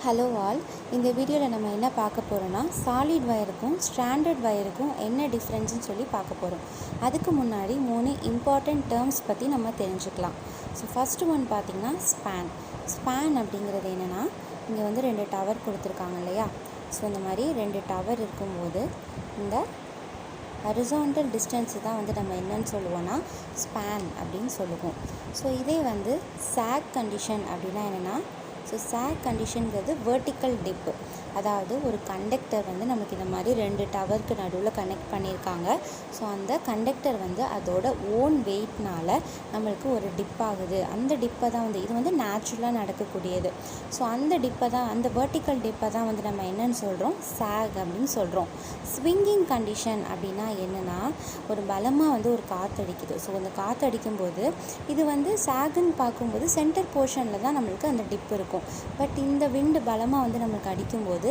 Hello all. இந்த வீடியோவில் நம்ம என்ன பார்க்க போகிறோன்னா, சாலிட் வயருக்கும் ஸ்ட்ராண்டட் வயருக்கும் என்ன டிஃப்ரென்ஸ்னு சொல்லி பார்க்க போகிறோம். அதுக்கு முன்னாடி 3 இம்பார்ட்டண்ட் டேர்ம்ஸ் பற்றி நம்ம தெரிஞ்சுக்கலாம். ஸோ ஃபஸ்ட்டு ஒன் பார்த்திங்கன்னா ஸ்பேன் அப்படிங்கிறது என்னென்னா, இங்கே வந்து 2 டவர் கொடுத்துருக்காங்க இல்லையா. ஸோ இந்த மாதிரி 2 டவர் இருக்கும்போது இந்த ஹரிசாண்டல் டிஸ்டன்ஸு தான் வந்து நம்ம என்னன்னு சொல்லுவோன்னா ஸ்பேன் அப்படின்னு சொல்லுவோம். ஸோ இதே வந்து சாக் கண்டிஷன் அப்படின்னா என்னென்னா, ஸோ சாக் கண்டிஷனுங்கிறது வெர்டிக்கல் டிப்பு. அதாவது ஒரு கண்டக்டர் வந்து நமக்கு இந்த மாதிரி 2 டவருக்கு நடுவில் கனெக்ட் பண்ணியிருக்காங்க. ஸோ அந்த கண்டக்டர் வந்து அதோட ஓன் வெயிட்னால் நம்மளுக்கு ஒரு டிப் ஆகுது. அந்த டிப்பை தான் வந்து இது வந்து நேச்சுரலாக நடக்கக்கூடியது. ஸோ அந்த டிப்பை தான், அந்த வெர்டிக்கல் டிப்பை தான் வந்து நம்ம என்னன்னு சொல்கிறோம், சாக் அப்படின்னு சொல்கிறோம். ஸ்விங்கிங் கண்டிஷன் அப்படின்னா என்னென்னா, ஒரு பலமாக வந்து ஒரு காற்றடிக்குது. ஸோ அந்த காற்றடிக்கும்போது இது வந்து சாகுன்னு பார்க்கும்போது சென்டர் போர்ஷனில் தான் நம்மளுக்கு அந்த டிப் இருக்கும். பட் இந்த விண்டு பலமாக வந்து நம்மளுக்கு அடிக்கும்போது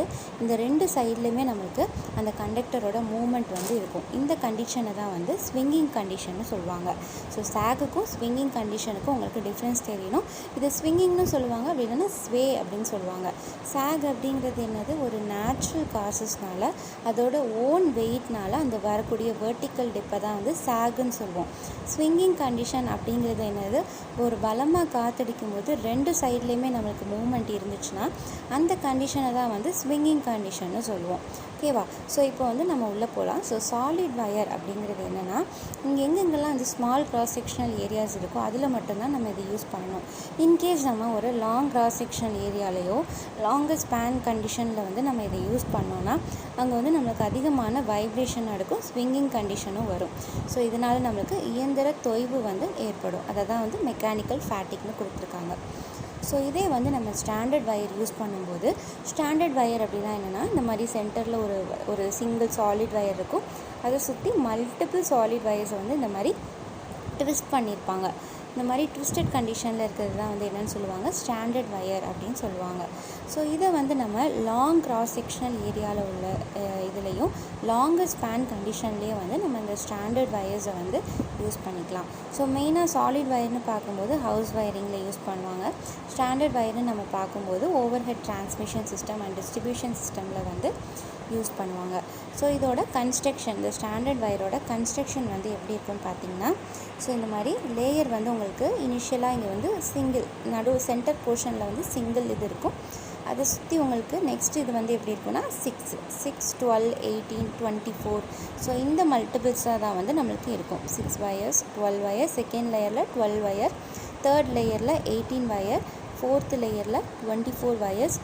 இந்த 2 சைட்லையுமே நம்மளுக்கு அந்த கண்டக்டரோட மூமெண்ட் வந்து இருக்கும். இந்த கண்டிஷனை தான் வந்து ஸ்விங்கிங் கண்டிஷன்னு சொல்லுவாங்க. ஸோ சாகுக்கும் ஸ்விங்கிங் கண்டிஷனுக்கும் உங்களுக்கு டிஃப்ரென்ஸ் தெரியணும். இது ஸ்விங்கிங்னு சொல்லுவாங்க, அப்படி இல்லைன்னா ஸ்வே அப்படின்னு சொல்லுவாங்க. சாக் அப்படிங்கிறது என்னது, ஒரு நேச்சுரல் காசஸ்னால அதோட ஓன் வெயிட்னால் அந்த வரக்கூடிய வெர்டிக்கல் டிப்பை தான் வந்து சாகுன்னு சொல்லுவோம். ஸ்விங்கிங் கண்டிஷன் அப்படிங்கிறது என்னது, ஒரு பலமாக காற்றடிக்கும் போது 2 சைட்லேயுமே நம்மளுக்கு மூமெண்ட் இருந்துச்சுன்னா அந்த கண்டிஷனை தான் வந்து ஸ்விங்கிங் கண்டிஷன்னு சொல்லுவோம். ஓகேவா. ஸோ இப்போ வந்து நம்ம உள்ளே போகலாம். ஸோ சாலிட் வயர் அப்படிங்கிறது என்னென்னா, இங்கே எங்கெங்கெல்லாம் அந்த ஸ்மால் கிராஸ் செக்ஷனல் ஏரியாஸ் இருக்கோ அதில் மட்டும்தான் நம்ம இதை யூஸ் பண்ணணும். இன்கேஸ் நம்ம ஒரு லாங் கிராஸ் செக்ஷனல் ஏரியாலேயோ லாங்கர் ஸ்பேன் கண்டிஷனில் வந்து நம்ம இதை யூஸ் பண்ணோன்னா அங்கே வந்து நம்மளுக்கு அதிகமான வைப்ரேஷன் நடக்கும், ஸ்விங்கிங் கண்டிஷனும் வரும். ஸோ இதனால் நம்மளுக்கு இயந்திர தொய்வு வந்து ஏற்படும். அதை தான் வந்து மெக்கானிக்கல் ஃபேட்டிக்னு கொடுத்துருக்காங்க. ஸோ இதே வந்து நம்ம ஸ்டாண்டர்ட் வயர் யூஸ் பண்ணும்போது, ஸ்டாண்டர்ட் வயர் அப்படின்னா என்னென்னா, இந்த மாதிரி சென்டரில் ஒரு சிங்கிள் சாலிட் வயர் இருக்கும். அதை சுற்றி மல்டிபிள் சாலிட் வயர்ஸை வந்து இந்த மாதிரி ட்விஸ்ட் பண்ணியிருப்பாங்க. இந்த மாதிரி ட்விஸ்டட் கண்டிஷனில் இருக்கிறது தான் வந்து என்னென்னு சொல்லுவாங்க, ஸ்டாண்டர்ட் வயர் அப்படின்னு சொல்லுவாங்க. ஸோ இதை வந்து நம்ம லாங் கிராஸ் செக்ஷனல் ஏரியாவில் உள்ள இதுலேயும் லாங்கர் ஸ்பேன் கண்டிஷன்லேயும் வந்து நம்ம இந்த ஸ்டாண்டர்ட் வயர்ஸை வந்து யூஸ் பண்ணிக்கலாம். ஸோ மெயினாக சாலிட் வயர்னு பார்க்கும்போது ஹவுஸ் வயரிங்கில் யூஸ் பண்ணுவாங்க. ஸ்டாண்டர்ட் வயர்னு நம்ம பார்க்கும்போது over head transmission system and distribution சிஸ்டமில் வந்து யூஸ் பண்ணுவாங்க. ஸோ இதோட கன்ஸ்ட்ரக்ஷன், இந்த ஸ்டாண்டர்ட் வயரோட கன்ஸ்ட்ரக்ஷன் வந்து எப்படி இருக்குன்னு பார்த்தீங்கன்னா, ஸோ இந்த மாதிரி லேயர் வந்து உங்களுக்கு இனிஷியலாக இங்கே வந்து சிங்கிள் சென்டர் போர்ஷனில் வந்து சிங்கிள் இது இருக்கும். அதை சுற்றி உங்களுக்கு நெக்ஸ்ட் இது வந்து எப்படி இருக்குன்னா 6, 12, 18, 24. ஸோ இந்த மல்டிபிள்ஸாக தான் வந்து நம்மளுக்கு இருக்கும். 6 வயர்ஸ், 12 வயர், செகண்ட் லேயரில் 12 வயர், தேர்ட் லேயரில் 18 வயர், ஃபோர்த் லேயரில் 24 வயர்ஸ்,